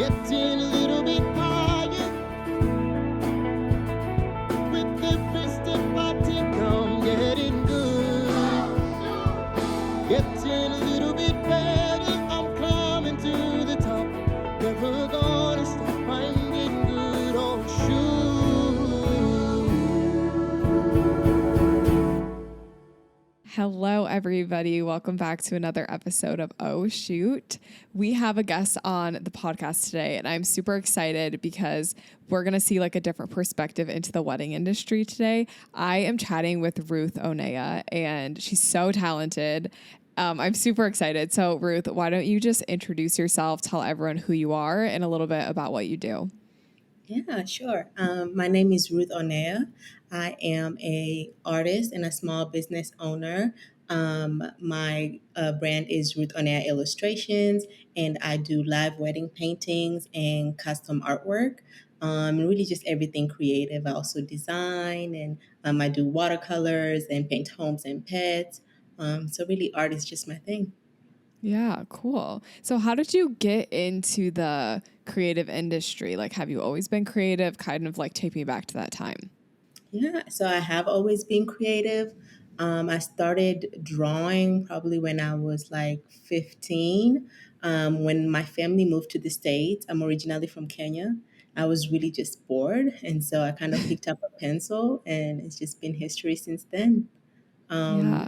getting a little bit higher. With every step I take, I'm getting good. Getting a little bit better, I'm climbing to the top. Never gonna stop, I'm getting good. Oh, shoot. Hello, everybody. Welcome back to another episode of Oh Shoot. We have a guest on the podcast today, and I'm super excited because we're going to see like a different perspective into the wedding industry today. I am chatting with Ruth Oneya, and she's so talented. I'm super excited. So, Ruth, why don't you just introduce yourself, tell everyone who you are, and a little bit about what you do? Yeah, sure. My name is Ruth Oneya. I am a artist and a small business owner. My brand is Ruth Oneya Illustrations, and I do live wedding paintings and custom artwork. And really just everything creative. I also design, and I do watercolors and paint homes and pets. So really, art is just my thing. Yeah, cool. So, how did you get into the creative industry? Like, have you always been creative? Kind of like take me back to that time. Yeah, so I have always been creative. I started drawing probably when I was like 15. When my family moved to the States, I'm originally from Kenya. I was really just bored. And so I kind of picked up a pencil, and it's just been history since then. Um, Yeah.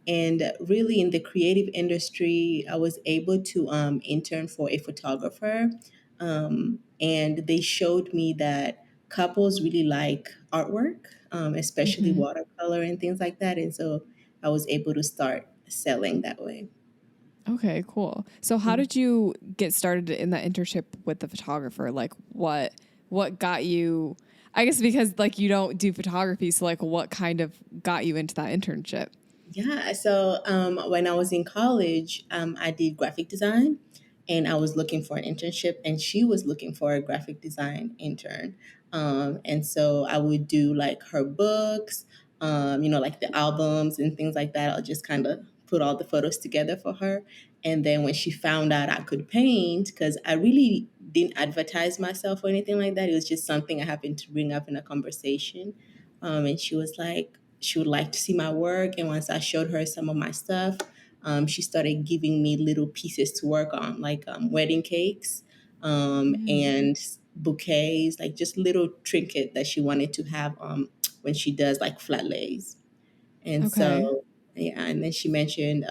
and really, in the creative industry, I was able to intern for a photographer. And they showed me that couples really like artwork, especially hmm watercolor and things like that. And so I was able to start selling that way. Okay, cool. So, how did you get started in that internship with the photographer? Like, what got you? I guess because like you don't do photography, so like, what kind of got you into that internship? Yeah, so when I was in college, I did graphic design, and I was looking for an internship, and she was looking for a graphic design intern. And so I would do like her books, like the albums and things like that. I'll just kind of put all the photos together for her. And then when she found out I could paint, because I really didn't advertise myself or anything like that, it was just something I happened to bring up in a conversation. And she was like, she would like to see my work. And once I showed her some of my stuff, she started giving me little pieces to work on, like wedding cakes and bouquets, like just little trinket that she wanted to have when she does like flat lays. And Okay. so, yeah, and then she mentioned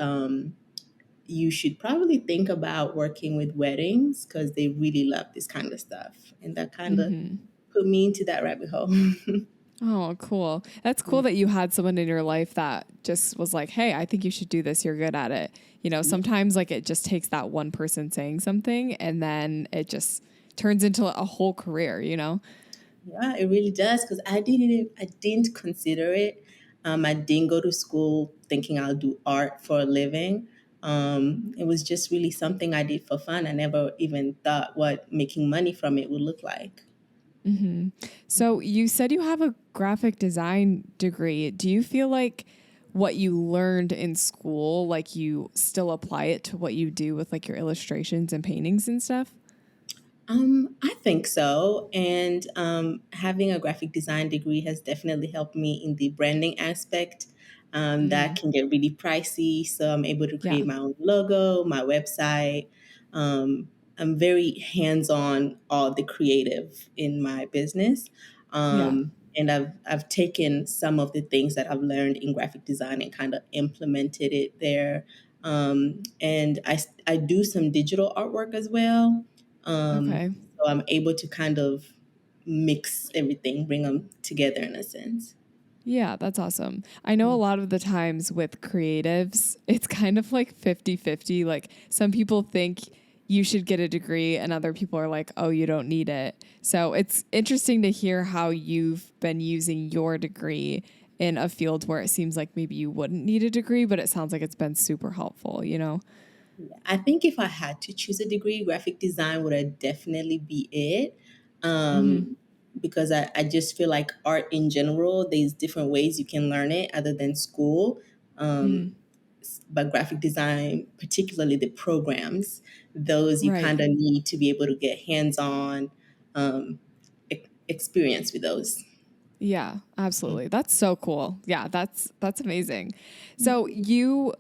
you should probably think about working with weddings because they really love this kind of stuff. And that kind of put me into that rabbit hole. Oh, cool. That's cool that you had someone in your life that just was like, "Hey, I think you should do this. You're good at it." You know, Yeah. sometimes like it just takes that one person saying something and then it just turns into a whole career, you know? Yeah, it really does because I didn't consider it. I didn't go to school thinking I'll do art for a living. It was just really something I did for fun. I never even thought what making money from it would look like. So you said you have a graphic design degree. Do you feel like what you learned in school, like you still apply it to what you do with like your illustrations and paintings and stuff? I think so. And having a graphic design degree has definitely helped me in the branding aspect. That can get really pricey. So I'm able to Yeah. create my own logo, my website. I'm very hands on all the creative in my business. Yeah. And I've taken some of the things that I've learned in graphic design and kind of implemented it there. And I do some digital artwork as well. Okay. So I'm able to kind of mix everything, bring them together in a sense. Yeah, that's awesome. I know a lot of the times with creatives, it's kind of like 50-50. Like some people think you should get a degree and other people are like, "Oh, you don't need it." So, it's interesting to hear how you've been using your degree in a field where it seems like maybe you wouldn't need a degree, but it sounds like it's been super helpful, you know? I think if I had to choose a degree, graphic design would have definitely be it. Um, because I just feel like art in general, there's different ways you can learn it other than school. Um, but graphic design, particularly the programs, those you Right. kind of need to be able to get hands-on um, experience with those. Yeah, absolutely. That's so cool. Yeah, that's amazing. So you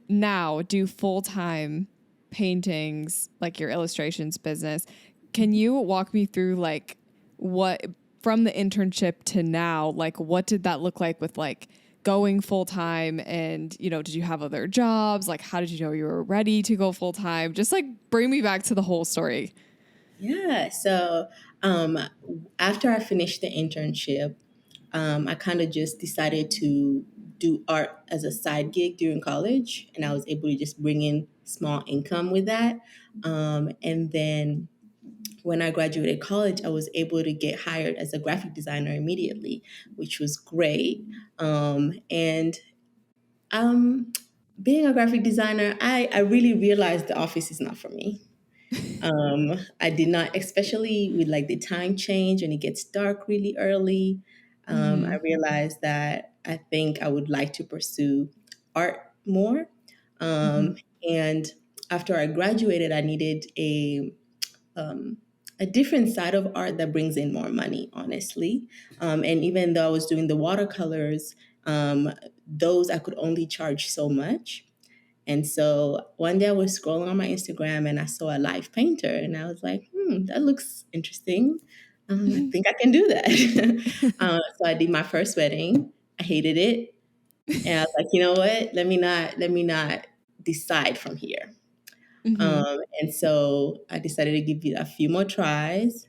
now do full-time paintings, like your illustrations business. Can you walk me through like what from the internship to now, like what did that look like with like going full time and, did you have other jobs? Like how did you know you were ready to go full time? Just like bring me back to the whole story. Yeah. So um, after I finished the internship, I kind of just decided to do art as a side gig during college, and I was able to just bring in small income with that. And then when I graduated college, I was able to get hired as a graphic designer immediately, which was great. And um, being a graphic designer, I really realized the office is not for me. I did not, especially with like the time change and it gets dark really early. I Mhm. realized that I think I would like to pursue art more. Mhm. Um, and after I graduated, I needed a different side of art that brings in more money, honestly. And even though I was doing the watercolors, those I could only charge so much. And so one day I was scrolling on my Instagram and I saw a live painter and I was like, that looks interesting. I think I can do that. So I did my first wedding. I hated it. And I was like, you know what? Let me not decide from here. Mhm. And so I decided to give it a few more tries.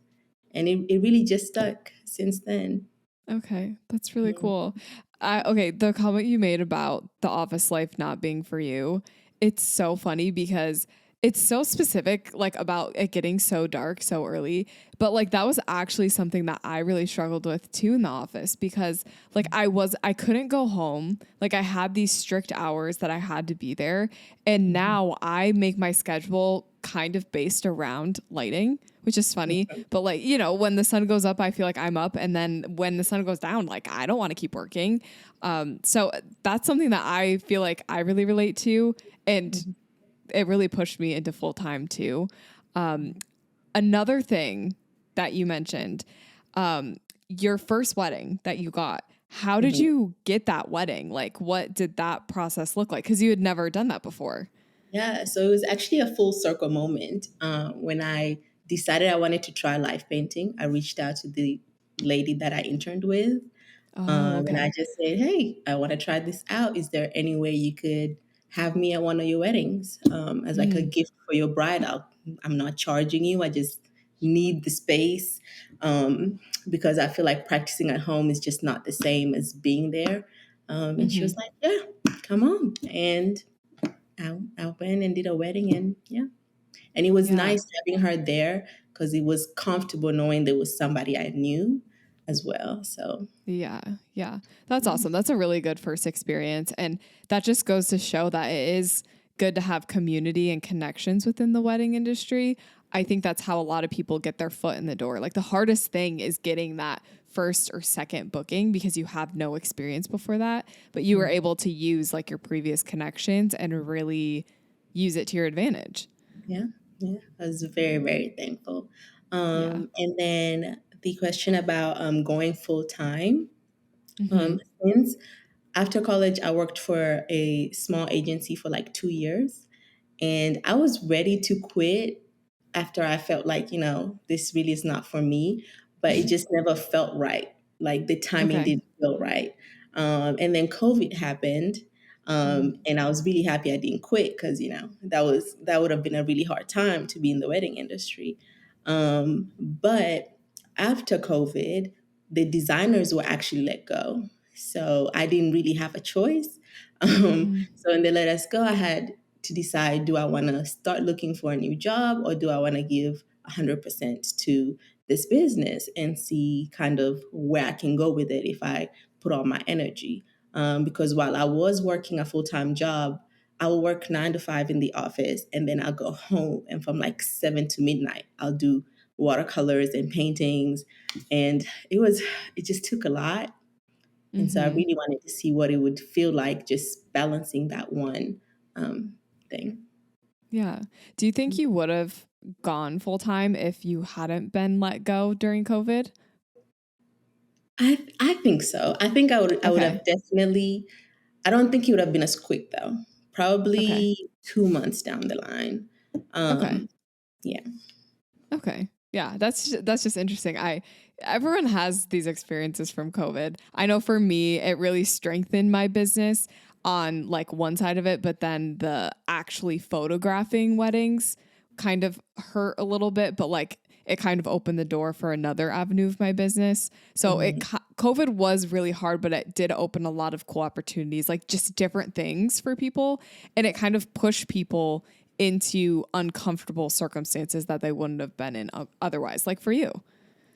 And it really just stuck since then. Okay, that's really Yeah. cool. Okay, the comment you made about the office life not being for you, it's so funny because it's so specific, like about it getting so dark so early. But like that was actually something that I really struggled with too in the office because like I couldn't go home. Like I had these strict hours that I had to be there. And Mhm. now I make my schedule kind of based around lighting, which is funny. But like, when the sun goes up, I feel like I'm up. And then when the sun goes down, like I don't want to keep working. So that's something that I feel like I really relate to. And Mhm. it really pushed me into full time too. Another thing that you mentioned, um, your first wedding that you got, how did Mhm. you get that wedding? Like, what did that process look like? Because you had never done that before. Yeah, so it was actually a full circle moment. When I decided I wanted to try live painting, I reached out to the lady that I interned with. Oh, And I okay. just said, hey, I want to try this out. Is there any way you could have me at one of your weddings as like a Mm, gift for your bride? I'm not charging you. I just need the space because I feel like practicing at home is just not the same as being there. And she mm-hmm. was like, yeah, come on. And I went and did a wedding, and yeah. And it was Yeah. nice having her there because it was comfortable knowing there was somebody I knew as well. So, Yeah, yeah. That's yeah. awesome. That's a really good first experience. And that just goes to show that it is good to have community and connections within the wedding industry. I think that's how a lot of people get their foot in the door. Like the hardest thing is getting that first or second booking because you have no experience before that, but you were able to use like your previous connections and really use it to your advantage. Yeah, yeah, I was very, very thankful. Yeah. And then the question about going full time. Mhm. Since after college, I worked for a small agency for like 2 years. And I was ready to quit after I felt like, this really is not for me, but it just never felt right. Like the timing Okay. didn't feel right. And then COVID happened. Mm. And I was really happy I didn't quit because, that would have been a really hard time to be in the wedding industry. But after COVID, the designers were actually let go. So I didn't really have a choice. Mm. So when they let us go, I had to decide, do I want to start looking for a new job or do I want to give 100% to this business and see kind of where I can go with it if I put all my energy. Because while I was working a full time job, I will work 9 to 5 in the office and then I'll go home. And from like 7 to midnight, I'll do watercolors and paintings. And it just took a lot. And so I Mm-hmm. really wanted to see what it would feel like just balancing that one thing. Yeah. Do you think you would have gone full time if you hadn't been let go during COVID? I think so. I think I would Okay. have definitely. I don't think it would have been as quick though. Okay. Probably 2 months down the line. Okay. Um, yeah. Okay. Yeah, that's just interesting. I Everyone has these experiences from COVID. I know for me it really strengthened my business on like one side of it, but then the actually photographing weddings kind of hurt a little bit, but like it kind of opened the door for another avenue of my business. So Mhm. COVID was really hard, but it did open a lot of cool opportunities, like just different things for people, and it kind of pushed people into uncomfortable circumstances that they wouldn't have been in otherwise, like for you.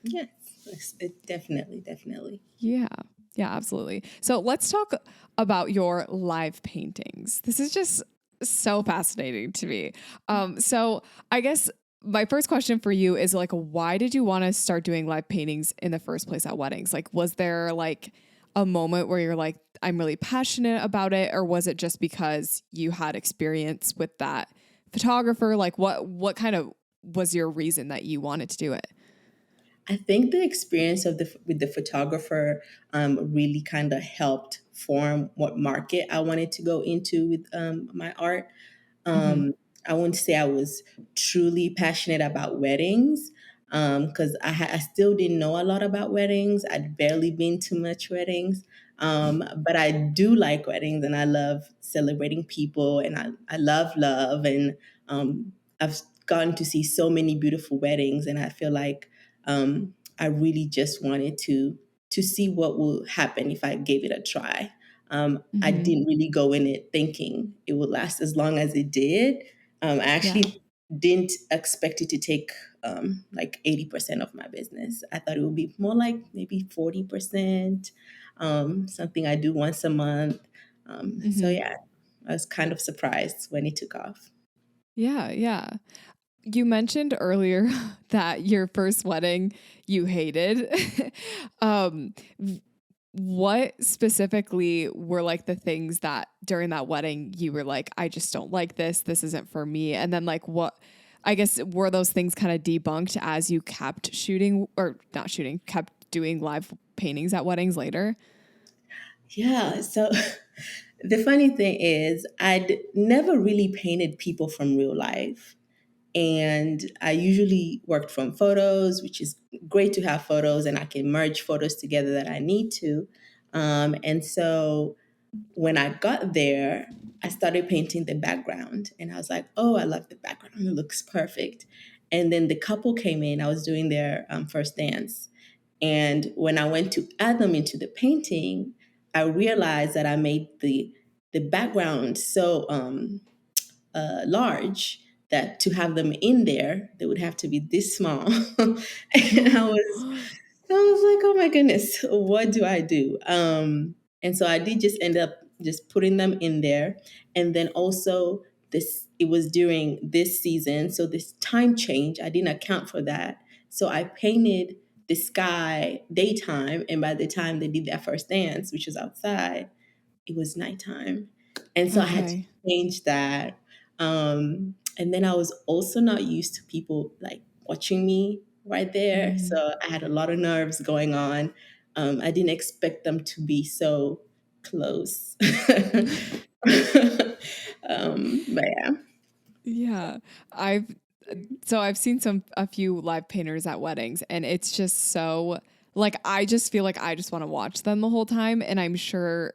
Yes, definitely, definitely. Yeah. Yeah, absolutely. So let's talk about your live paintings. This is just so fascinating to me. So I guess my first question for you is like, why did you want to start doing live paintings in the first place at weddings? Like, was there like a moment where you're like, I'm really passionate about it, or was it just because you had experience with that photographer? Like, what kind of was your reason that you wanted to do it? I think the experience of the with the photographer really kind of helped form what market I wanted to go into with my art. Mm-hmm. Um, I wouldn't say I was truly passionate about weddings because I still didn't know a lot about weddings. I'd barely been to much weddings. But I do like weddings and I love celebrating people and I love love. And I've gotten to see so many beautiful weddings. And I feel like I really just wanted to see what will happen if I gave it a try. I Mm-hmm. didn't really go in it thinking it would last as long as it did. I Yeah. actually didn't expect it to take like 80% of my business. I thought it would be more like maybe 40%, something I do once a month. So Mm-hmm. yeah, I was kind of surprised when it took off. Yeah. Yeah. You mentioned earlier that your first wedding you hated. um, what specifically were like the things that during that wedding you were like, I just don't like this. This isn't for me. And then like what, I guess, were those things kind of debunked as you kept shooting or not shooting, kept doing live paintings at weddings later? Yeah, so the funny thing is, I'd never really painted people from real life. And I usually worked from photos, which is great to have photos and I can merge photos together that I need to. And so when I got there, I started painting the background and I was like, oh, I love the background. It looks perfect. And then the couple came in, I was doing their first dance. And when I went to add them into the painting, I realized that I made the background so large that to have them in there, they would have to be this small. And I was like, oh my goodness, what do I do? And so I did just end up just putting them in there. And then also this, it was during this season. So this time change, I didn't account for that. So I painted the sky daytime. And by the time they did their first dance, which was outside, it was nighttime. And so I had to Okay. change that. And then I was also not used to people like watching me right there. Mm. So I had a lot of nerves going on. I didn't expect them to be so close. But yeah. Yeah. I've I've seen a few live painters at weddings and it's just so like I just feel like I just want to watch them the whole time and I'm sure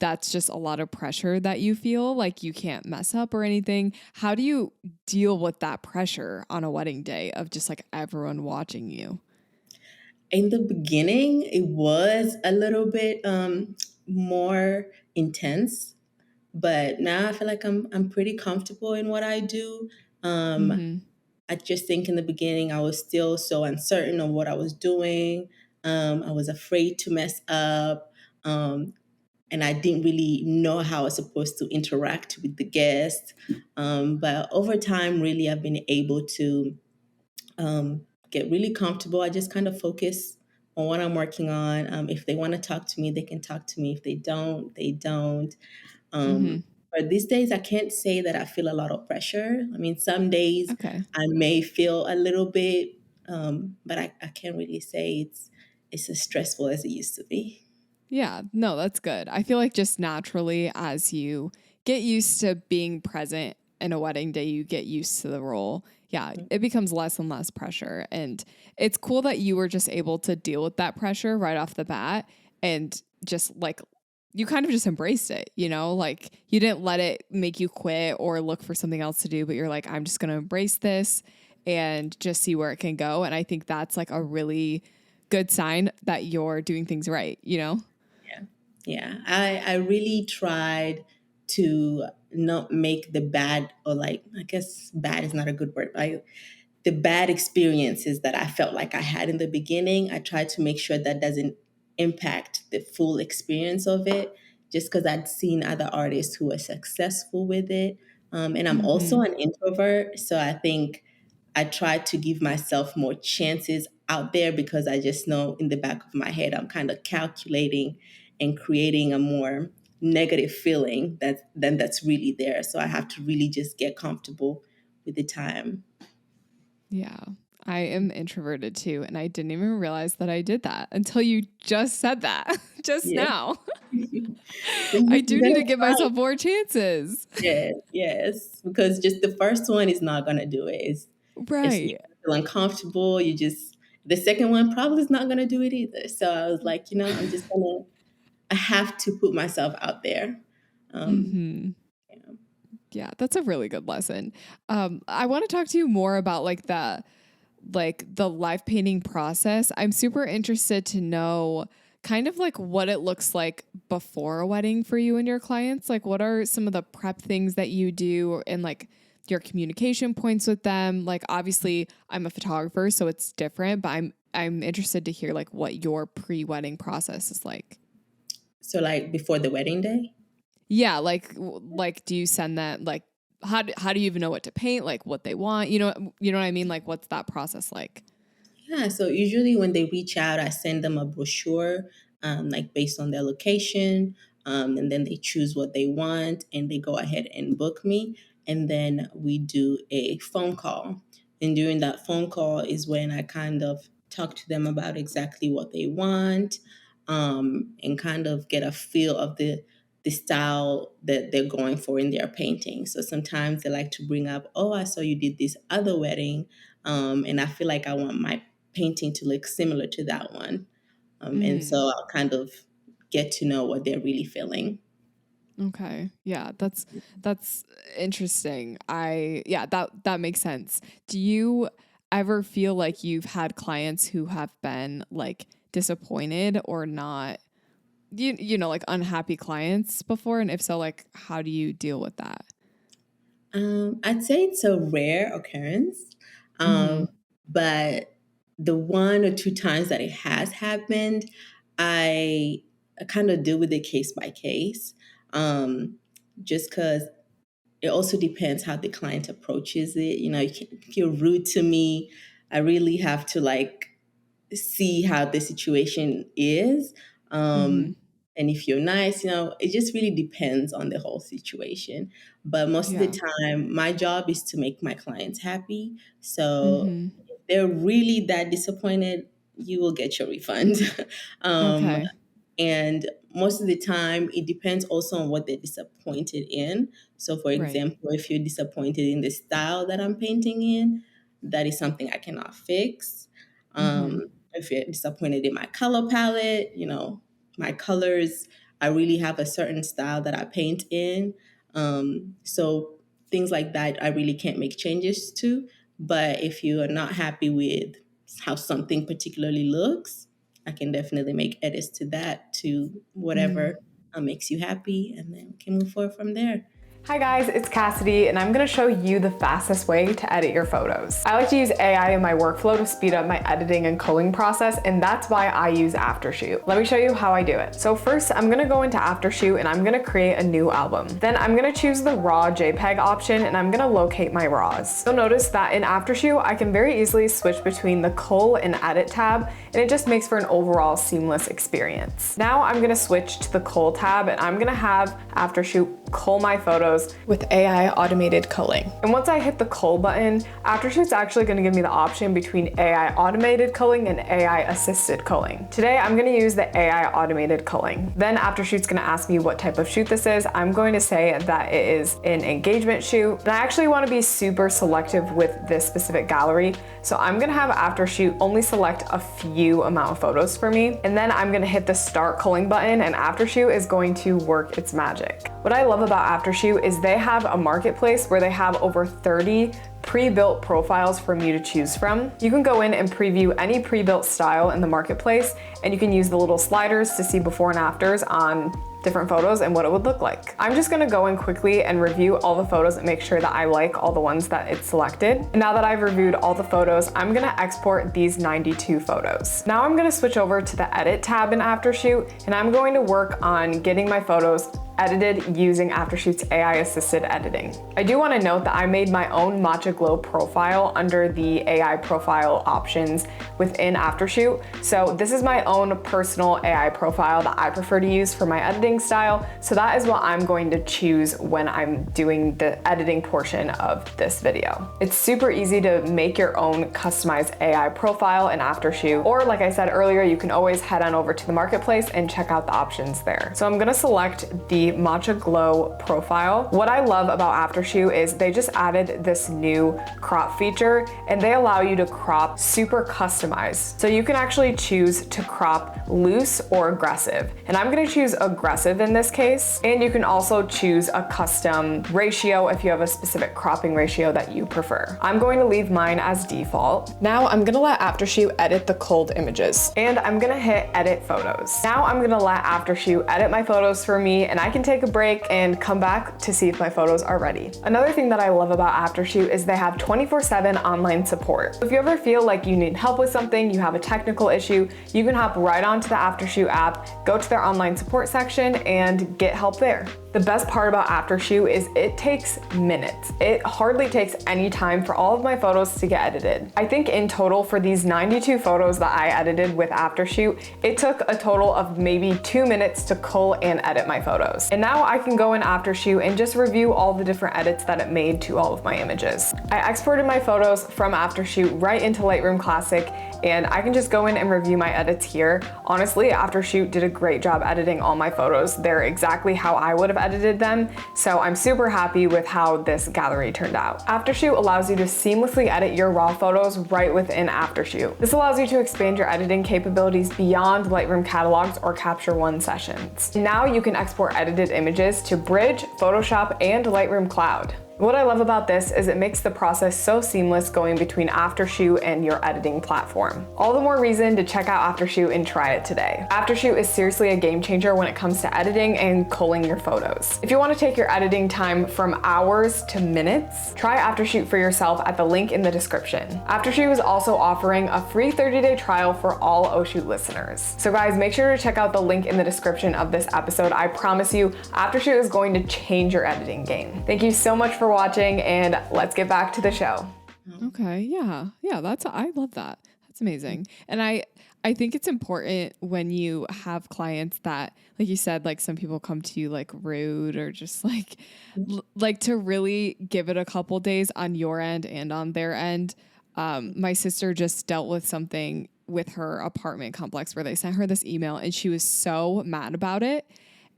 that's just a lot of pressure that you feel like you can't mess up or anything. How do you deal with that pressure on a wedding day of just like everyone watching you? In the beginning, it was a little bit more intense, but now I feel like I'm pretty comfortable in what I do. Um, Mhm. I just think in the beginning I was still so uncertain of what I was doing. I was afraid to mess up, and I didn't really know how I was supposed to interact with the guests. But over time, really, I've been able to get really comfortable. I just kind of focus on what I'm working on. If they want to talk to me, they can talk to me. If they don't, they don't. Mm-hmm. But these days, I can't say that I feel a lot of pressure. I mean, some days Okay. I may feel a little bit, but I can't really say it's as stressful as it used to be. Yeah, no, that's good. I feel like just naturally, as you get used to being present in a wedding day, you get used to the role. Yeah, it becomes less and less pressure. And it's cool that you were just able to deal with that pressure right off the bat and just like, you kind of just embraced it, you know, like you didn't let it make you quit or look for something else to do, but you're like, I'm just going to embrace this and just see where it can go. And I think that's like a really good sign that you're doing things right, you know? Yeah. Yeah. I really tried to not make the bad, or like, I guess bad is not a good word. The bad experiences that I felt like I had in the beginning, I tried to make sure that doesn't impact the full experience of it, just because I'd seen other artists who were successful with it. And I'm also Mm-hmm. an introvert. So I think I try to give myself more chances out there because I just know in the back of my head, I'm kind of calculating and creating a more negative feeling that's really there. So I have to really just get comfortable with the time. Yeah. I am introverted too. And I didn't even realize that I did that until you just said that just Yeah. now. I You're do need gonna to be give fine. myself more chances. Yes, yes. Because just the first one is not gonna do it. It's you Right. feel uncomfortable. You just the second one probably is not gonna do it either. So I was like, I'm just gonna I have to put myself out there. Um, Hmm. yeah. Yeah, that's a really good lesson. I want to talk to you more about like the live painting process. I'm super interested to know kind of like what it looks like before a wedding for you and your clients. Like what are some of the prep things that you do and like your communication points with them? Like obviously I'm a photographer, so it's different, but I'm interested to hear like what your pre-wedding process is like. So like before the wedding day. Yeah, like do you send that like how do you even know what to paint, like what they want? You know what I mean? Like what's that process like? Yeah, so usually when they reach out, I send them a brochure, like based on their location, and then they choose what they want, and they go ahead and book me, and then we do a phone call. And during that phone call is when I kind of talk to them about exactly what they want, and kind of get a feel of the style that they're going for in their painting. So sometimes they like to bring up, oh, I saw you did this other wedding, and I feel like I want my painting to look similar to that one. And so Mm. I'll kind of get to know what they're really feeling. Okay. Yeah, that's interesting. That makes sense. Do you ever feel like you've had clients who have been like disappointed or not like unhappy clients before, and if so, like how do you deal with that? I'd say it's a rare occurrence, um, Mhm. but the one or two times that it has happened, I kind of deal with it case by case, um, just because it also depends how the client approaches it. If you're rude to me, I really have to like see how the situation is. Mhm. And if you're nice, it just really depends on the whole situation. But most of the Yeah. time, my job is to make my clients happy. So Mhm. if they're really that disappointed, you will get your refund. um, Okay. and most of the time, it depends also on what they're disappointed in. So, for Right. example, if you're disappointed in the style that I'm painting in, that is something I cannot fix. Mhm. If you're disappointed in my color palette, my colors, I really have a certain style that I paint in. So, things like that, I really can't make changes to. But if you are not happy with how something particularly looks, I can definitely make edits to that, to Mm. whatever makes you happy, and then we can move forward from there. Hi guys, it's Cassidy and I'm going to show you the fastest way to edit your photos. I like to use AI in my workflow to speed up my editing and culling process, and that's why I use Aftershoot. Let me show you how I do it. So first I'm going to go into Aftershoot and I'm going to create a new album. Then I'm going to choose the raw JPEG option and I'm going to locate my raws. You'll notice that in Aftershoot I can very easily switch between the cull and edit tab, and it just makes for an overall seamless experience. Now I'm going to switch to the cull tab and I'm going to have Aftershoot cull my photos with AI automated culling. And once I hit the cull button, Aftershoot's actually going to give me the option between AI automated culling and AI assisted culling. Today I'm going to use the AI automated culling. Then Aftershoot's going to ask me what type of shoot this is. I'm going to say that it is an engagement shoot. And I actually want to be super selective with this specific gallery, so I'm going to have Aftershoot only select a few amount of photos for me. And then I'm going to hit the start culling button and Aftershoot is going to work its magic. What I love about Aftershoot is they have a marketplace where they have over 30 pre-built profiles for you to choose from. You can go in and preview any pre-built style in the marketplace, and you can use the little sliders to see before and afters on different photos and what it would look like. I'm just gonna go in quickly and review all the photos and make sure that I like all the ones that it's selected. And now that I've reviewed all the photos, I'm gonna export these 92 photos. Now I'm gonna switch over to the edit tab in Aftershoot, and I'm going to work on getting my photos edited using Aftershoot's AI assisted editing. I do want to note that I made my own Matcha Glow profile under the AI profile options within Aftershoot. So this is my own personal AI profile that I prefer to use for my editing style. So that is what I'm going to choose when I'm doing the editing portion of this video. It's super easy to make your own customized AI profile in Aftershoot, or like I said earlier, you can always head on over to the marketplace and check out the options there. So I'm gonna select the Matcha Glow profile. What I love about Aftershoot is they just added this new crop feature, and they allow you to crop super customized. So you can actually choose to crop loose or aggressive. And I'm gonna choose aggressive in this case. And you can also choose a custom ratio if you have a specific cropping ratio that you prefer. I'm going to leave mine as default. Now I'm gonna let Aftershoot edit the culled images, and I'm gonna hit edit photos. Now I'm gonna let Aftershoot edit my photos for me, and I can take a break and come back to see if my photos are ready. Another thing that I love about Aftershoot is they have 24/7 online support. If you ever feel like you need help with something, you have a technical issue, you can hop right onto the Aftershoot app, go to their online support section, and get help there. The best part about Aftershoot is it takes minutes. It hardly takes any time for all of my photos to get edited. I think in total for these 92 photos that I edited with Aftershoot, it took a total of maybe 2 minutes to cull and edit my photos. And now I can go in Aftershoot and just review all the different edits that it made to all of my images. I exported my photos from Aftershoot right into Lightroom Classic, and I can just go in and review my edits here. Honestly, Aftershoot did a great job editing all my photos. They're exactly how I would have edited them, so I'm super happy with how this gallery turned out. Aftershoot allows you to seamlessly edit your raw photos right within Aftershoot. This allows you to expand your editing capabilities beyond Lightroom catalogs or Capture One sessions. Now you can export edited images to Bridge, Photoshop, and Lightroom Cloud. What I love about this is it makes the process so seamless going between Aftershoot and your editing platform. All the more reason to check out Aftershoot and try it today. Aftershoot is seriously a game changer when it comes to editing and culling your photos. If you want to take your editing time from hours to minutes, try Aftershoot for yourself at the link in the description. Aftershoot is also offering a free 30-day trial for all OShoot listeners. So guys, make sure to check out the link in the description of this episode. I promise you, Aftershoot is going to change your editing game. Thank you so much for watching, and let's get back to the show. Okay. Yeah. I love that. That's amazing. And I think it's important when you have clients that, like you said, like some people come to you like rude or just like, like to really give it a couple days on your end and on their end. My sister just dealt with something with her apartment complex where they sent her this email and she was so mad about it.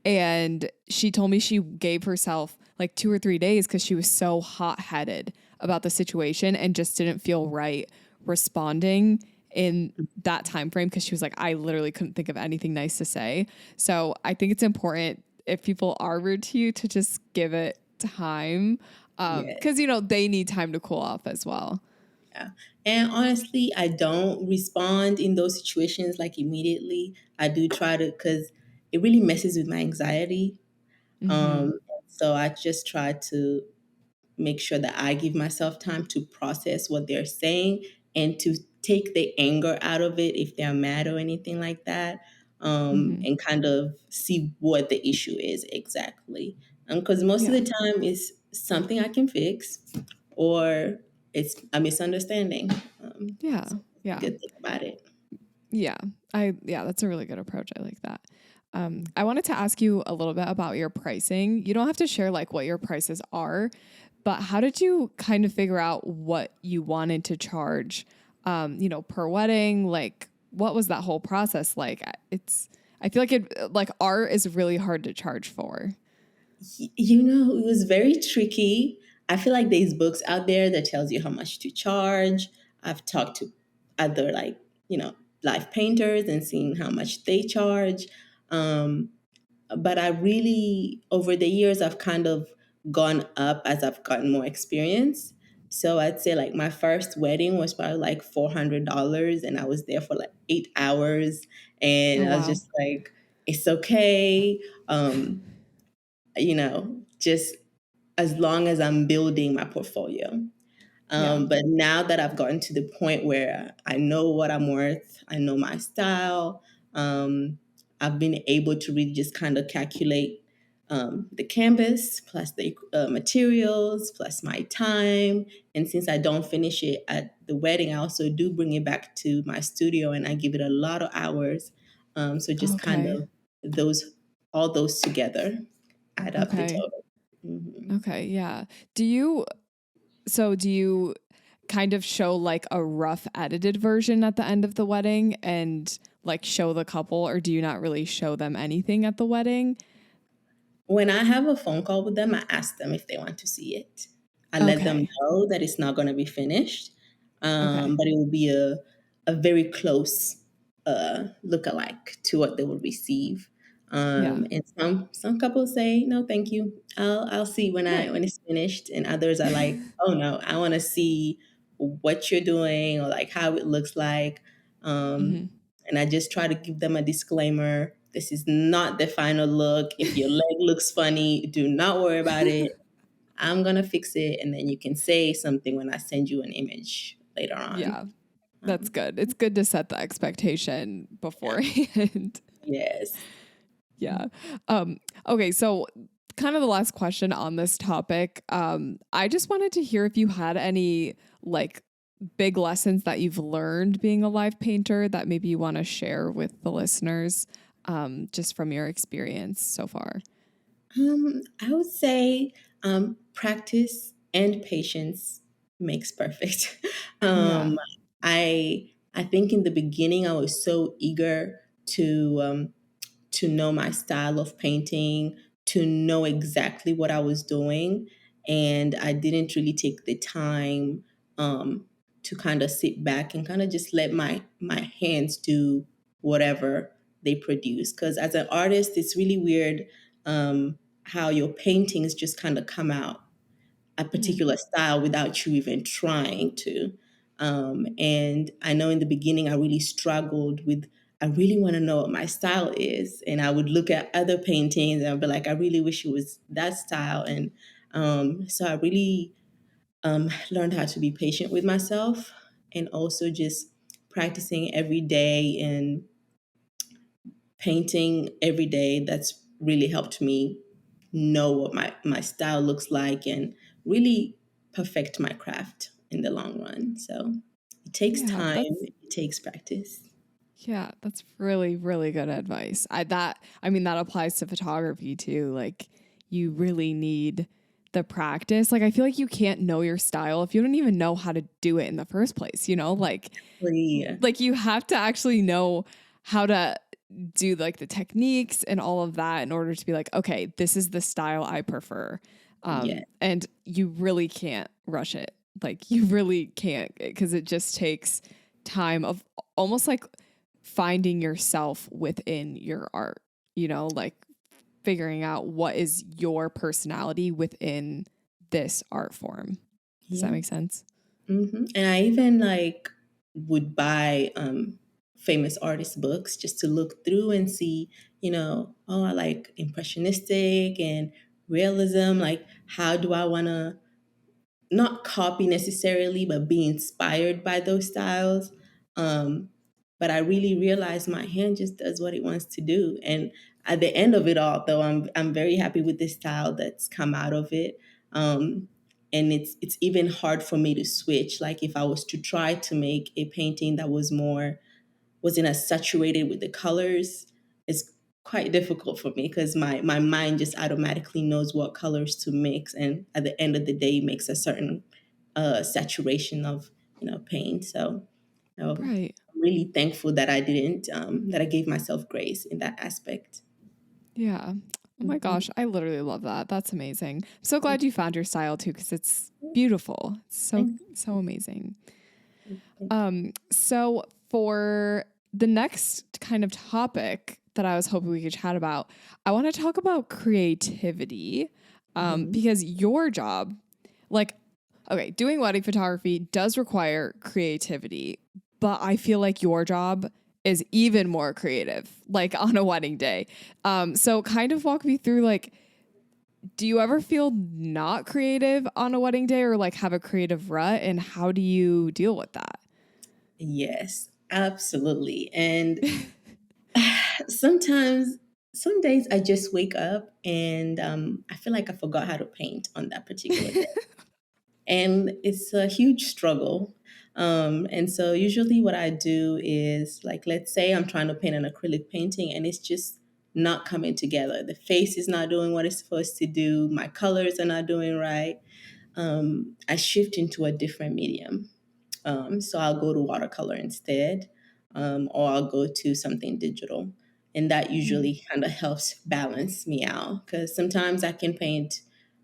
And she told me she gave herself like 2 or 3 days because she was so hot-headed about the situation and just didn't feel right responding in that time frame because she was like, I literally couldn't think of anything nice to say. So I think it's important if people are rude to you to just give it time because, you know, they need time to cool off as well. Yeah. And honestly, I don't respond in those situations like immediately. I do try to, because it really messes with my anxiety. Mm-hmm. So I just try to make sure that I give myself time to process what they're saying and to take the anger out of it if they're mad or anything like that, Hmm. and kind of see what the issue is exactly. Because most of Yeah. the time it's something I can fix or it's a misunderstanding. Yeah. So that's the Yeah. good thing about it. Yeah. Yeah, that's a really good approach. I like that. I wanted to ask you a little bit about your pricing. You don't have to share like what your prices are, but how did you kind of figure out what you wanted to charge, per wedding? Like, what was that whole process like? I feel like like art is really hard to charge for. It was very tricky. I feel like there's books out there that tells you how much to charge. I've talked to other you know, live painters and seen how much they charge. Um, but I really, over the years, I've kind of gone up as I've gotten more experience. So I'd say like my first wedding was probably like $400, and I was there for like 8 hours, Oh, and I was wow. just like, it's okay. Just as long as I'm building my portfolio. Yeah. But now that I've gotten to the point where I know what I'm worth, I know my style, um, I've been able to really just kind of calculate the canvas plus the materials plus my time. And since I don't finish it at the wedding, I also do bring it back to my studio and I give it a lot of hours. So just kind Okay. of those, all those together add up the Okay. total. Mhm. Okay. Yeah. Do you kind of show like a rough edited version at the end of the wedding and like show the couple, or do you not really show them anything at the wedding? When I have a phone call with them, I ask them if they want to see it. I let them Okay. know that it's not going to be finished, Okay. but it will be a very close look-alike to what they will receive. Yeah. And some couples say, "No, thank you. I'll see when Nice. it's finished." And others are like, "Oh no, I want to see what you're doing or like how it looks like." Um, Hmm. and I just try to give them a disclaimer. This is not the final look. If your leg looks funny, do not worry about it. I'm going to fix it. And then you can say something when I send you an image later on. Yeah. That's Um, good. It's good to set the expectation yeah. beforehand. Yes. Yeah. Okay. So, kind of the last question on this topic. I just wanted to hear if you had any like big lessons that you've learned being a live painter that maybe you want to share with the listeners, just from your experience so far. I would say practice and patience makes perfect. Yeah. um, I think in the beginning I was so eager to know my style of painting, to know exactly what I was doing. And I didn't really take the time to kind of sit back and kind of just let my hands do whatever they produce. Because as an artist, it's really weird how your paintings just kind of come out a Mhm. particular style without you even trying to. And I know in the beginning, I really struggled with, I really want to know what my style is. And I would look at other paintings and I'd be like, I really wish it was that style. And so I really learned how to be patient with myself and also just practicing every day and painting every day. That's really helped me know what my style looks like and really perfect my craft in the long run. So it takes Yeah, time, that's it takes practice. yeah, that's really really good advice. I mean that applies to photography too. Like you really need the practice. Like I feel like you can't know your style if you don't even know how to do it in the first place, you know? Yeah. Like you have to actually know how to do like the techniques and all of that in order to be like, okay, this is the style I prefer. Yeah. And you really can't rush it. Like you really can't, because it just takes time of almost like finding yourself within your art, like figuring out what is your personality within this art form. Does that Yeah. make sense? And I even like would buy famous artist books just to look through and see, oh, I like impressionistic and realism. Like, how do I want to not copy necessarily, but be inspired by those styles. Um, but I really realized my hand just does what it wants to do. And at the end of it all, though, I'm very happy with the style that's come out of it. Um, and it's even hard for me to switch. Like, if I was to try to make a painting that wasn't as saturated with the colors, it's quite difficult for me because my mind just automatically knows what colors to mix, and at the end of the day makes a certain saturation of paint. So Right. I'm really thankful that I didn't that I gave myself grace in that aspect. Yeah. Oh my Mhm. gosh, I literally love that. That's amazing. I'm so glad you found your style too, because it's beautiful. It's Thank so amazing. you. So for the next kind of topic that I was hoping we could chat about, I want to talk about creativity. Mhm. Because your job, like, okay, doing wedding photography does require creativity, but I feel like your job is even more creative, like on a wedding day. So kind of walk me through, like, do you ever feel not creative on a wedding day or like have a creative rut, and how do you deal with that? Yes, absolutely. And sometimes, some days I just wake up and I feel like I forgot how to paint on that particular day. And it's a huge struggle. And so usually what I do is, like, let's say I'm trying to paint an acrylic painting and it's just not coming together. The face is not doing what it's supposed to do. My colors are not doing right. I shift into a different medium. So I'll go to watercolor instead, or I'll go to something digital. And that Mm. usually kind of helps balance me out because sometimes I can paint,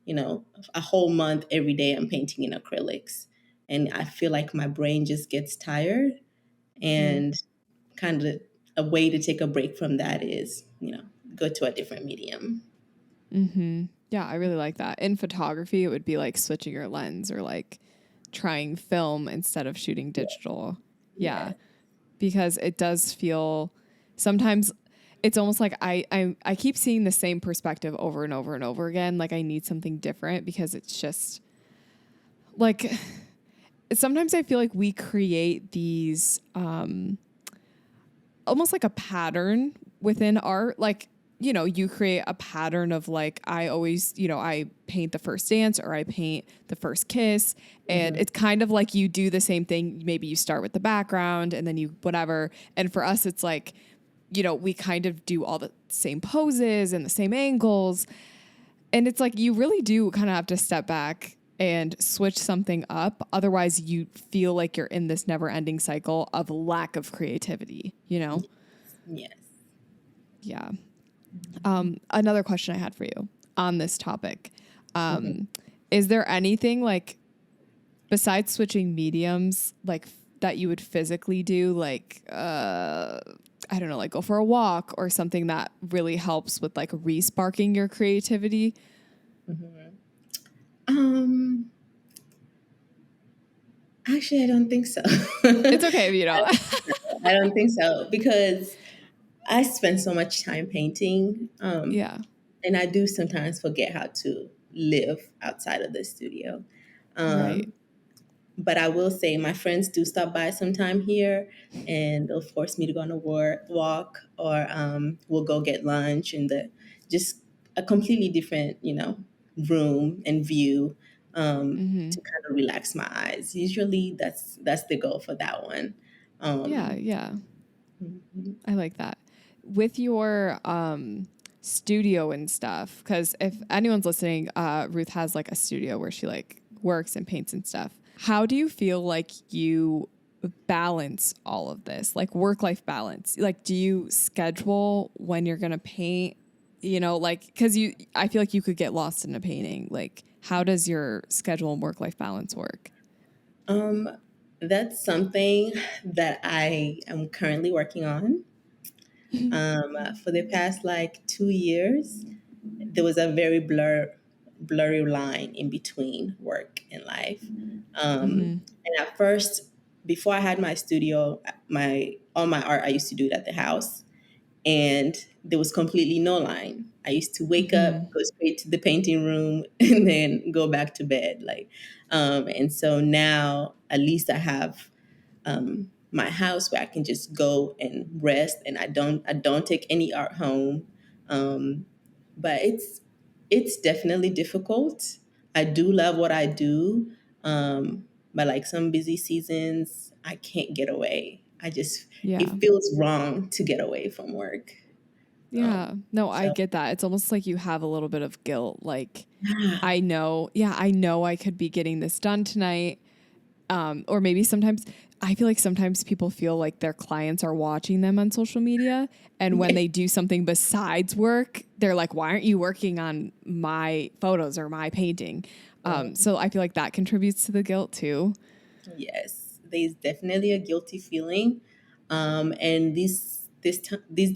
a whole month every day I'm painting in acrylics. And I feel like my brain just gets tired. Mm. And kind of a way to take a break from that is, go to a different medium. Mm-hmm. Yeah, I really like that. In photography, it would be like switching your lens or like trying film instead of shooting Yeah. digital. Yeah, Yeah. because it does feel sometimes it's almost like I keep seeing the same perspective over and over and over again. Like I need something different because it's just like sometimes I feel like we create these almost like a pattern within art. Like, you know, you create a pattern of like, I always, you know, I paint the first dance or I paint the first kiss. And Mhm. it's kind of like you do the same thing. Maybe you start with the background and then you whatever. And for us, it's like, you know, we kind of do all the same poses and the same angles. And it's like you really do kind of have to step back and switch something up. Otherwise, you feel like you're in this never ending cycle of lack of creativity, you know? Yes. Yeah. Another question I had for you on this topic. Mhm. Is there anything like besides switching mediums, like that you would physically do, like, I don't know, like go for a walk or something that really helps with like re-sparking your creativity? Mhm. Um, Actually, I don't think so. It's okay if you I don't. I don't think so because I spend so much time painting, Yeah. and I do sometimes forget how to live outside of the studio. Right. Um, but I will say my friends do stop by sometime here, and they'll force me to go on a walk, or we'll go get lunch in the just a completely different, room and view, Mm-hmm. to kind of relax my eyes. Usually, that's the goal for that one. Yeah. Um, Yeah. mhm. I like that. With your studio and stuff, because if anyone's listening, Ruth has like a studio where she like works and paints and stuff. How do you feel like you balance all of this, like work life balance? Like, do you schedule when you're gonna paint? You know, like because I feel like you could get lost in a painting. Like, how does your schedule and work life balance work? Um, that's something that I am currently working on. For the past like 2 years, there was a very blurry line in between work and life. Mm-hmm. And at first, before I had my studio, my all my art I used to do it at the house, and there was completely no line. I used to wake Mm-hmm. up, go straight to the painting room, and then go back to bed. And so now at least I have my house where I can just go and rest, and I don't take any art home. Um, but it's definitely difficult. I do love what I do, but like some busy seasons, I can't get away. Yeah. It feels wrong to get away from work. Yeah. No, I So get that. It's almost like you have a little bit of guilt. Like, yeah, I know I could be getting this done tonight. Or maybe sometimes I feel like sometimes people feel like their clients are watching them on social media. And when they do something besides work, they're like, why aren't you working on my photos or my painting? So I feel like that contributes to the guilt too. yes, there's definitely a guilty feeling, and these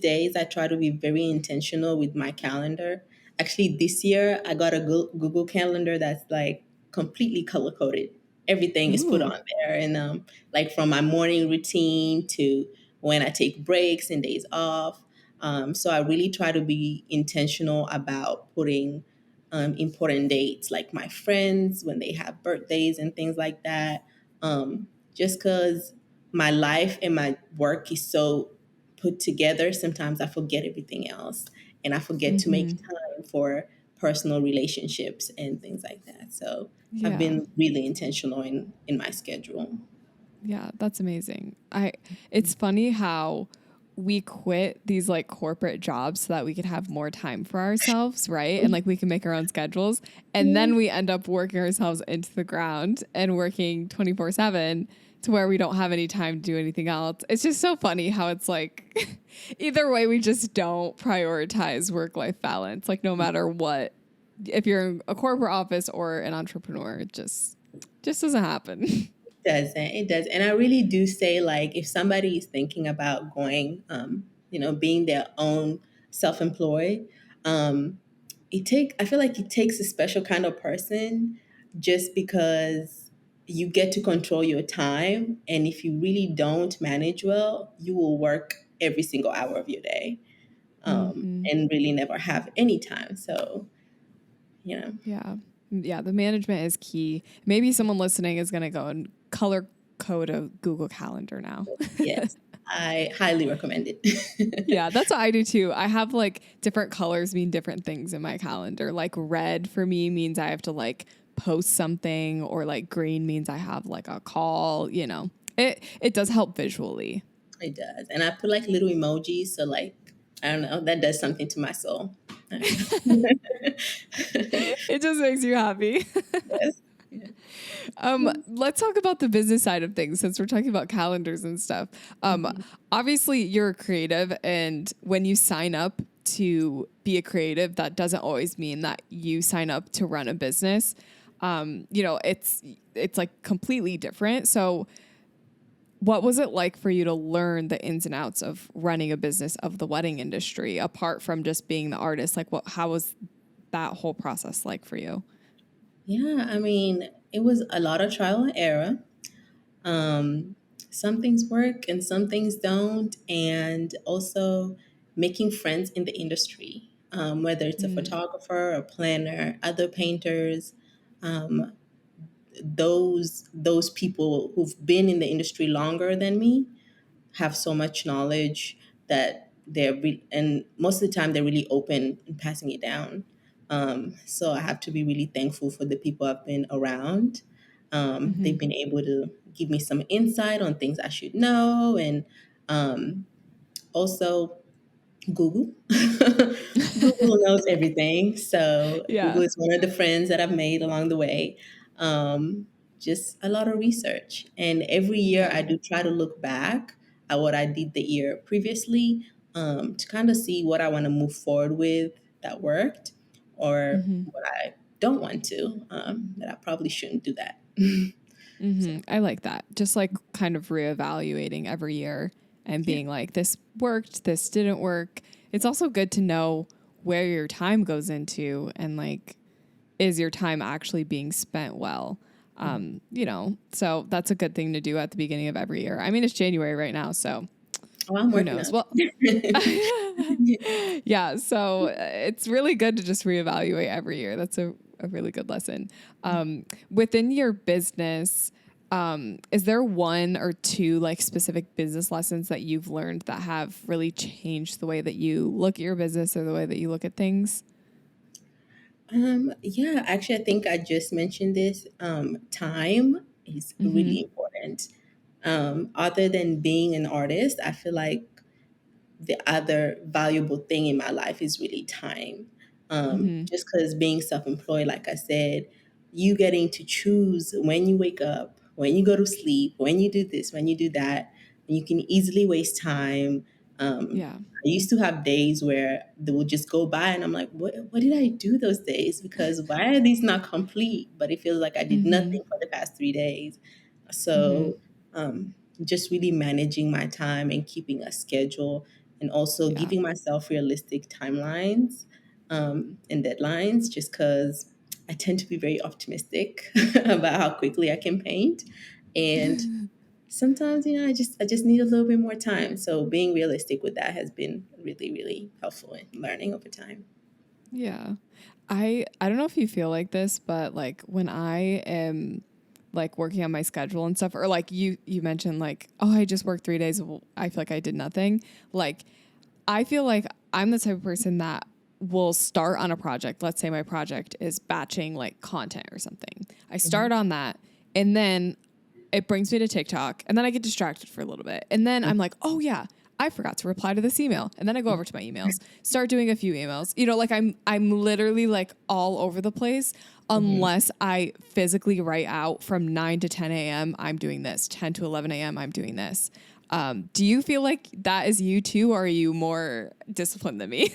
days I try to be very intentional with my calendar. Actually, this year I got a Google Calendar that's like completely color coded. Everything is put Ooh. on there, and like from my morning routine to when I take breaks and days off. So I really try to be intentional about putting important dates, like my friends when they have birthdays and things like that, just because my life and my work is so put together, sometimes I forget everything else, and I forget to make Mm-hmm. time for personal relationships and things like that. So I've Yeah. been really intentional in my schedule. Yeah, that's amazing. It's funny how we quit these like corporate jobs so that we could have more time for ourselves, right? And like we can make our own schedules. And Yeah. then we end up working ourselves into the ground and working 24/7 to where we don't have any time to do anything else. It's just so funny how it's like either way we just don't prioritize work-life balance, like no matter what. If you're in a corporate office or an entrepreneur, it just doesn't happen. It does, and I really do say, like, if somebody is thinking about going, being their own self-employed, um, I feel like it takes a special kind of person, just because you get to control your time, and if you really don't manage well, you will work every single hour of your day, Mm-hmm. and really never have any time. So, you know, Yeah. Yeah. The management is key. Maybe someone listening is going to go and color code a Google Calendar now. yes, I highly recommend it. Yeah. That's what I do too. I have like different colors mean different things in my calendar. Like red for me means I have to like post something, or like green means I have like a call, it does help visually. It does. And I put like little emojis. So, like, I don't know, that does something to my soul. I don't know. It just makes you happy. Yes. Yeah. Let's talk about the business side of things since we're talking about calendars and stuff. Mhm. Obviously, you're a creative, and when you sign up to be a creative, that doesn't always mean that you sign up to run a business. It's like completely different. So, what was it like for you to learn the ins and outs of running a business of the wedding industry, apart from just being the artist? Like, how was that whole process like for you? Yeah, I mean, it was a lot of trial and error. Um, some things work and some things don't. And also making friends in the industry, whether it's a Mm, photographer, a planner, other painters, um, those people who've been in the industry longer than me have so much knowledge that and most of the time they're really open in passing it down. So I have to be really thankful for the people I've been around. mm-hmm. They've been able to give me some insight on things I should know, and um, also Google. Google knows everything. So Yeah. Google is one of the friends that I've made along the way. Um, just a lot of research. And every year Yeah. I do try to look back at what I did the year previously, to kind of see what I want to move forward with that worked, or Mm-hmm. what I don't want to, that I probably shouldn't do that. So, Mm-hmm. I like that. Just like kind of reevaluating every year and yeah. being like, this worked, this didn't work. It's also good to know where your time goes into and like, is your time actually being spent well? So that's a good thing to do at the beginning of every year. I mean, it's January right now, so Oh, I'm who working knows? on Well, it. Yeah. So it's really good to just reevaluate every year. That's a really good lesson. Within your business, is there one or two like specific business lessons that you've learned that have really changed the way that you look at your business or the way that you look at things? Yeah, actually, I think I just mentioned this. Time is Mm-hmm. really important. Other than being an artist, I feel like the other valuable thing in my life is really time. Mm-hmm. Just because being self employed, like I said, you getting to choose when you wake up, when you go to sleep, when you do this, when you do that, and you can easily waste time. Yeah. I used to have days where they would just go by, and I'm like, what did I do those days? Because why are these not complete? But it feels like I did Mm-hmm. nothing for the past 3 days. Mm-hmm. So, just really managing my time and keeping a schedule and also Yeah. giving myself realistic timelines and deadlines just because I tend to be very optimistic about how quickly I can paint. And sometimes, I just need a little bit more time. So being realistic with that has been really, really helpful in learning over time. Yeah. I don't know if you feel like this, but like when I am like working on my schedule and stuff, or like you mentioned like, oh, I just worked 3 days. Well, I feel like I did nothing. Like I feel like I'm the type of person that will start on a project. Let's say my project is batching like content or something. I start on that and then it brings me to TikTok and then I get distracted for a little bit. And then I'm like, oh yeah, I forgot to reply to this email. And then I go over to my emails, start doing a few emails. Like I'm literally like all over the place Mhm. unless I physically write out from 9 to 10 a.m. I'm doing this, 10 to 11 a.m. I'm doing this. Do you feel like that is you too, or are you more disciplined than me?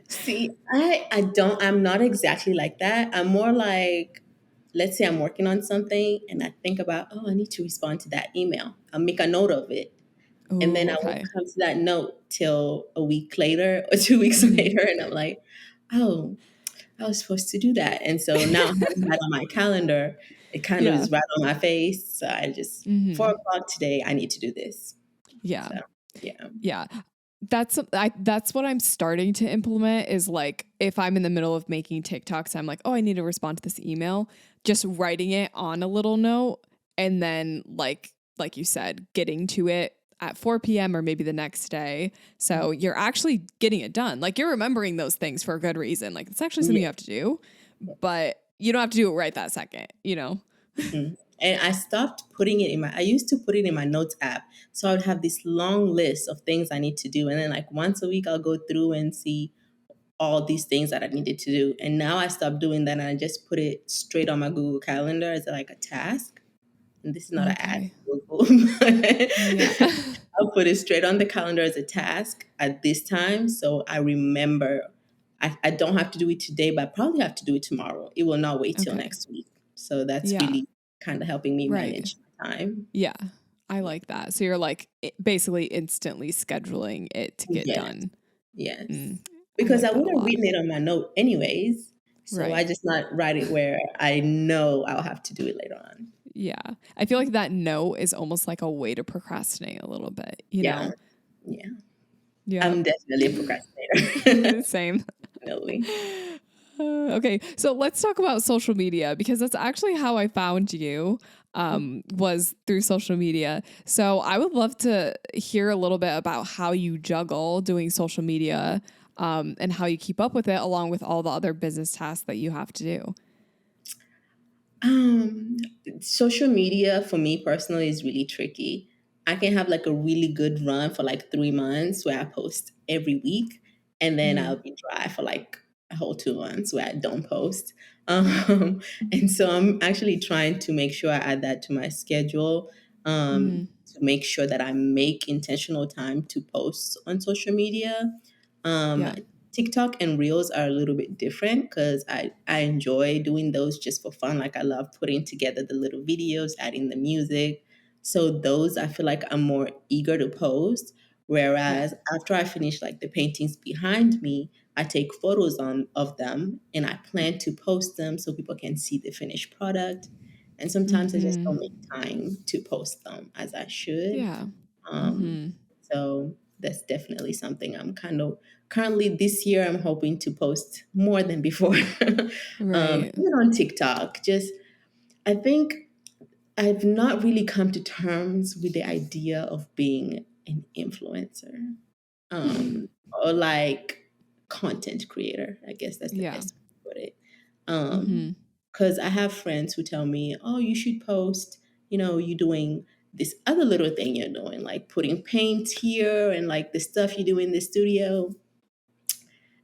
See, I'm not exactly like that. I'm more like, let's say I'm working on something and I think about, oh, I need to respond to that email. I'll make a note of it. And then Oh, I won't okay. come to that note till a week later or 2 weeks Hmm. later. And I'm like, oh, I was supposed to do that. And so now having that on my calendar, it kind of Yeah. is right on my face. So I just, Hmm. 4 o'clock today, I need to do this. Yeah. So, yeah. Yeah. That's what I'm starting to implement is like if I'm in the middle of making TikToks, I'm like, oh, I need to respond to this email, just writing it on a little note and then like you said, getting to it at 4 p.m. or maybe the next day. So you're actually getting it done. Like you're remembering those things for a good reason. Like it's actually something Yeah. you have to do, but you don't have to do it right that second. Mhm. And I stopped putting it I used to put it in my notes app. So I would have this long list of things I need to do. And then like once a week, I'll go through and see all these things that I needed to do. And now I stopped doing that and I just put it straight on my Google Calendar as like a task. And this is not an ad Okay. for Google. But Yeah. I'll put it straight on the calendar as a task at this time. So I remember I don't have to do it today, but I probably have to do it tomorrow. It will not wait till Okay. next week. So that's Yeah. really kind of helping me Right. manage my time. Yeah, I like that. So you're like basically instantly scheduling it to get Yes, done. yes. Mm, I Because like I that would a have lot. written it on my note anyways. So I Right. just not write it where I know I'll have to do it later on. Yeah. I feel like that no is almost like a way to procrastinate a little bit, you Yeah, know? yeah. Yep. I'm definitely a procrastinator. Same. Definitely. Okay, so let's talk about social media because that's actually how I found you. Was through social media. So I would love to hear a little bit about how you juggle doing social media, and how you keep up with it along with all the other business tasks that you have to do. Um, Social media for me personally is really tricky. I can have like a really good run for like 3 months where I post every week, and then Mm-hmm. I'll be dry for like a whole 2 months where I don't post. And so I'm actually trying to make sure I add that to my schedule, Mm-hmm. to make sure that I make intentional time to post on social media. Um, Yeah. TikTok and Reels are a little bit different because I enjoy doing those just for fun. Like I love putting together the little videos, adding the music. So those I feel like I'm more eager to post. Yeah. Whereas after I finish like the paintings behind me, I take photos of them and I plan to post them so people can see the finished product. And sometimes I just Mm-hmm. don't make time to post them as I should. Yeah. Um, Mm-hmm. so that's definitely something I'm kind of currently this year. I'm hoping to post more than before. Right. Even on TikTok. Just I think I've not really come to terms with the idea of being an influencer, or like content creator. I guess that's the Yeah. best way to put it. Mm-hmm. Because I have friends who tell me, "Oh, you should post. You doing this other little thing you're doing, like putting paint here and like the stuff you do in the studio."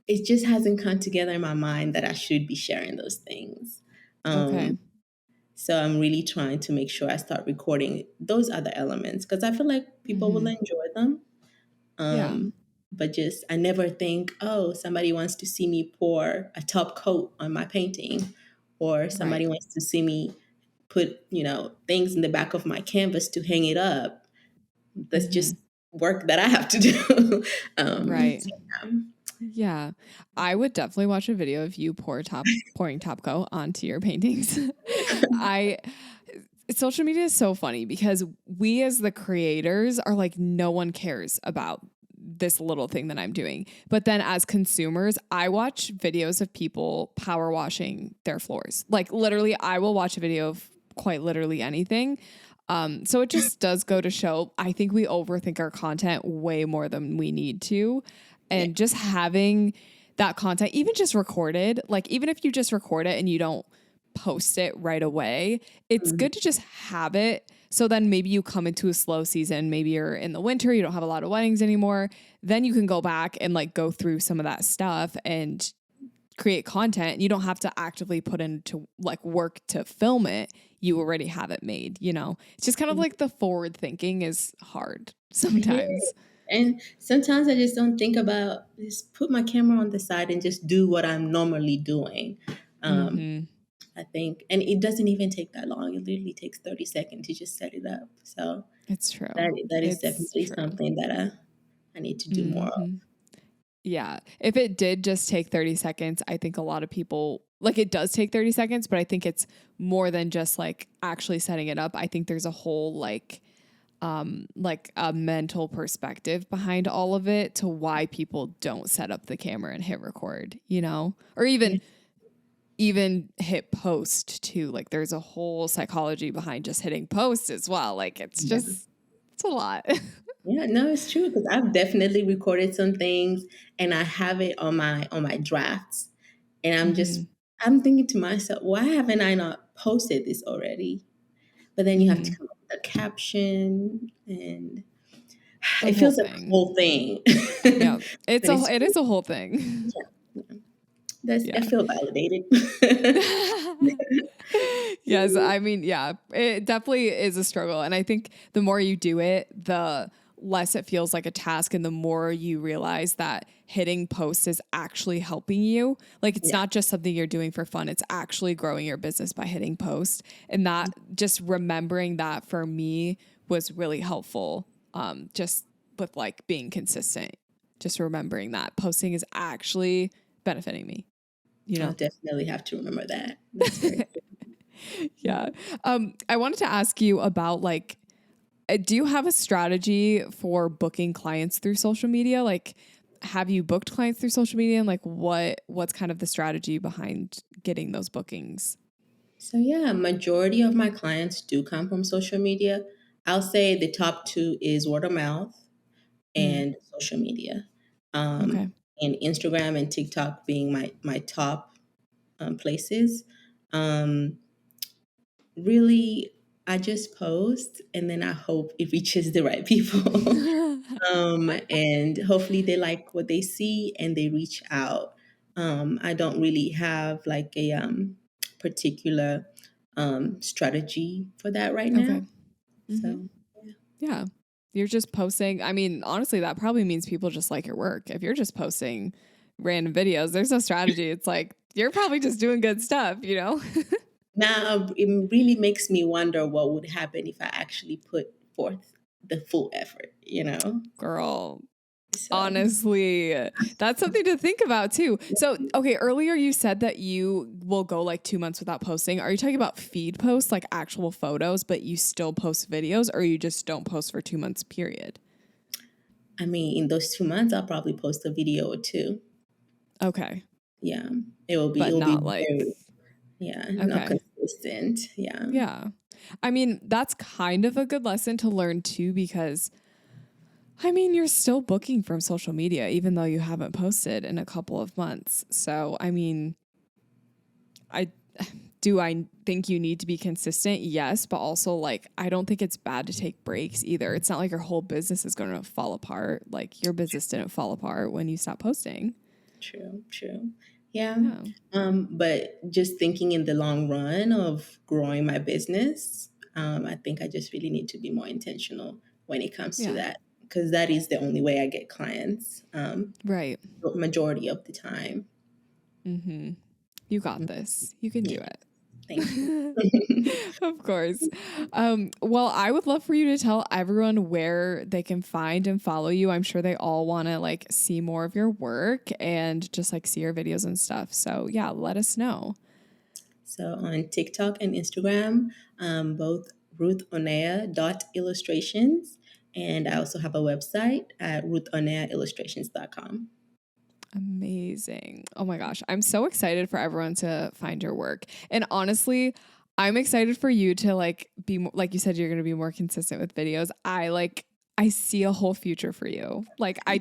It just hasn't come together in my mind that I should be sharing those things. Okay. So I'm really trying to make sure I start recording those other elements because I feel like people will Mm-hmm. enjoy them. Yeah. But just I never think, oh, somebody wants to see me pour a top coat on my painting, or Right. somebody wants to see me put, things in the back of my canvas to hang it up. That's Mm-hmm. just work that I have to do. Right. So, Yeah. I would definitely watch a video of you pouring top coat onto your paintings. I Social media is so funny because we as the creators are like, no one cares about this little thing that I'm doing. But then as consumers, I watch videos of people power washing their floors. Like literally, I will watch a video of quite literally anything. So it just does go to show, I think we overthink our content way more than we need to. yeah. And just having that content, even just recorded, like even if you just record it and you don't post it right away, it's Mhm. good to just have it. So then maybe you come into a slow season, maybe you're in the winter, you don't have a lot of weddings anymore. Then you can go back and like go through some of that stuff and create content. You don't have to actively put into like work to film it. You already have it made, you know? It's just kind of like the forward thinking is hard Yeah. sometimes. And sometimes I just don't think about just put my camera on the side and just do what I'm normally doing. Um, Mm-hmm. I think, and it doesn't even take that long. It literally takes 30 seconds to just set it up. So It's true. that is It's definitely true. something that I need to do more of. Mm-hmm. Yeah. If it did just take 30 seconds, I think a lot of people like it does take 30 seconds, but I think it's more than just like actually setting it up. I think there's a whole like a mental perspective behind all of it to why people don't set up the camera and hit record, you know? Or Yeah. even hit post too. Like there's a whole psychology behind just hitting post as well. Like Yeah. it's a lot. Yeah, no, it's true because I've definitely recorded some things and I have it on my drafts. And hmm I'm thinking to myself, why haven't I not posted this already? But then you have to hmm come up with a caption and The it whole feels like a thing. whole thing. Yeah. But it's It true. is a whole thing. Yeah. I Yeah. feel validated. Yes, I mean, yeah, it definitely is a struggle. And I think the more you do it, the less it feels like a task and the more you realize that hitting post is actually helping you. Like it's Yeah. not just something you're doing for fun, it's actually growing your business by hitting post. And that just remembering that for me was really helpful. Just with like being consistent, just remembering that posting is actually benefiting me, you I'll know? definitely have to remember that. That's very Yeah. I wanted to ask you about like, do you have a strategy for booking clients through social media? Like, have you booked clients through social media, and like, what's kind of the strategy behind getting those bookings? So yeah, majority of my clients do come from social media. I'll say the top two is word of mouth Mm, and social media. okay. And Instagram and TikTok being my top places. Um, Really, I just post and then I hope it reaches the right people. And hopefully they like what they see and they reach out. I don't really have like a particular strategy for that right Okay. now. hmm So Yeah. You're just posting. I mean, honestly, that probably means people just like your work. If you're just posting random videos, there's no strategy. It's like you're probably just doing good stuff, you know? now it really makes me wonder what would happen if I actually put forth the full effort. Girl, So honestly, that's something to think about too. So, okay, earlier you said that you will go like 2 months without posting. Are you talking about feed posts, like actual photos, but you still post videos, or you just don't post for 2 months, period? I mean, in those 2 months, I'll probably post a video or two. Okay. Yeah, it But will be not like, very, yeah, not okay. consistent. Yeah. Yeah. I mean, that's kind of a good lesson to learn too, because I mean, you're still booking from social media, even though you haven't posted in a couple of months. So, I mean, I think you need to be consistent? Yes, but also like I don't think it's bad to take breaks either. It's not like your whole business is going to fall apart. Like your business didn't fall apart when you stopped posting. True, true. Yeah. Yeah. But just thinking in the long run of growing my business, I think I just really need to be more intentional when it comes to Yeah. that, because that is the only way I get clients, Right. the majority of the time. Mm-hmm. You got this. You can do Yeah, it. thank you. Of course. Well, I would love for you to tell everyone where they can find and follow you. I'm sure they all want to like see more of your work and just like see your videos and stuff. So yeah, let us know. So on TikTok and Instagram, both Ruth Oneya illustrations, and I also have a website at ruthoneyillustrations.com. Amazing. Oh my gosh. I'm so excited for everyone to find your work. And honestly, I'm excited for you to like be more, like you said, you're going to be more consistent with videos. I see a whole future for you. Like I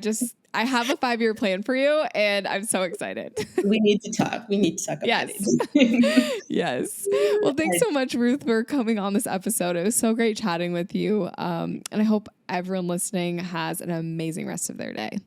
have a 5-year plan for you and I'm so excited. We need to talk. We need to talk about Yes. it. Yes. Well, thanks so much, Ruth, for coming on this episode. It was so great chatting with you. And I hope everyone listening has an amazing rest of their day.